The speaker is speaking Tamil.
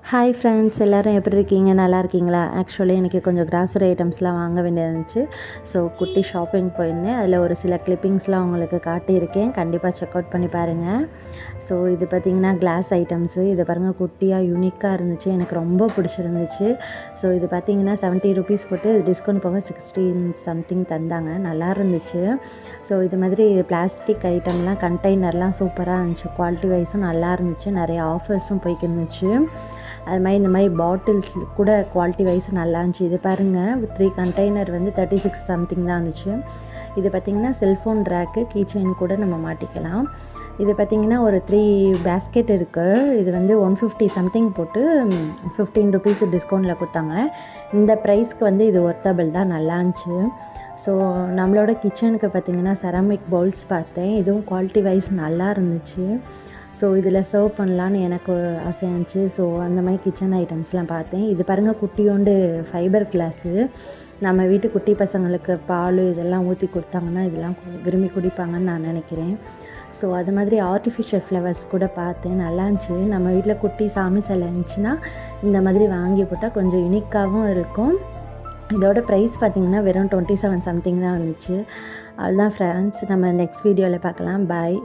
ஹாய் ஃப்ரெண்ட்ஸ், எல்லோரும் எப்படி இருக்கீங்க? நல்லா இருக்கீங்களா? ஆக்சுவலி எனக்கு கொஞ்சம் கிராசரி ஐட்டம்ஸ்லாம் வாங்க வேண்டியது இருந்துச்சு. ஸோ குட்டி ஷாப்பிங் போயிருந்தேன். அதில் ஒரு சில கிளிப்பிங்ஸ்லாம் உங்களுக்கு காட்டியிருக்கேன். கண்டிப்பாக செக் அவுட் பண்ணி பாருங்கள். ஸோ இது பார்த்திங்கன்னா கிளாஸ் ஐட்டம்ஸு. இது பாருங்கள், குட்டியாக யூனிக்காக இருந்துச்சு. எனக்கு ரொம்ப பிடிச்சிருந்துச்சு. ஸோ இது பார்த்திங்கன்னா 70 ருபீஸ் போட்டு டிஸ்கவுண்ட் போக 16 சம்திங் தந்தாங்க. நல்லா இருந்துச்சு. ஸோ இது மாதிரி பிளாஸ்டிக் ஐட்டம்லாம் கண்டெய்னர்லாம் சூப்பராக இருந்துச்சு. குவாலிட்டி வைஸும் நல்லா இருந்துச்சு. நிறைய ஆஃபர்ஸும் போய்க்கு இருந்துச்சு. அது மாதிரி இந்த மாதிரி பாட்டில்ஸ் கூட குவாலிட்டி வைஸ் நல்லா இருந்துச்சு. இது பாருங்கள், 3 கண்டெய்னர் வந்து 36 சம்திங் தான் இருந்துச்சு. இது பார்த்திங்கன்னா செல்ஃபோன் ட்ராக்கு, கீ செயின் கூட நம்ம மாட்டிக்கலாம். இது பார்த்திங்கன்னா ஒரு 3 பேஸ்கெட் இருக்குது. இது வந்து 150 சம்திங் போட்டு 15 ருபீஸ் டிஸ்கவுண்ட்டில் கொடுத்தாங்க. இந்த ப்ரைஸ்க்கு வந்து இது ஒர்த்தபிள் தான், நல்லா இருந்துச்சு. ஸோ நம்மளோட கிச்சனுக்கு பார்த்திங்கன்னா செராமிக் பவுல்ஸ் பார்த்தேன். இதுவும் குவாலிட்டி வைஸ் நல்லா இருந்துச்சு. ஸோ இதில் சர்வ் பண்ணலான்னு எனக்கு ஆசை இருந்துச்சு. ஸோ அந்த மாதிரி கிச்சன் ஐட்டம்ஸ்லாம் பார்த்தேன். இது பாருங்கள், குட்டியோண்டு ஃபைபர் கிளாஸு. நம்ம வீட்டு குட்டி பசங்களுக்கு பால் இதெல்லாம் ஊற்றி கொடுத்தாங்கன்னா இதெல்லாம் விரும்பி குடிப்பாங்கன்னு நான் நினைக்கிறேன். ஸோ அது மாதிரி ஆர்டிஃபிஷியல் ஃப்ளவர்ஸ் கூட பார்த்தேன், நல்லா இருந்துச்சு. நம்ம வீட்டில் குட்டி சாமி சிலை இருந்துச்சுன்னா இந்த மாதிரி வாங்கி போட்டால் கொஞ்சம் யூனிக்காகவும் இருக்கும். இதோட ப்ரைஸ் பார்த்திங்கன்னா வெறும் 27 சம்திங் தான் இருந்துச்சு. அதுதான் ஃப்ரெண்ட்ஸ், நம்ம நெக்ஸ்ட் வீடியோவில் பார்க்கலாம். பாய்.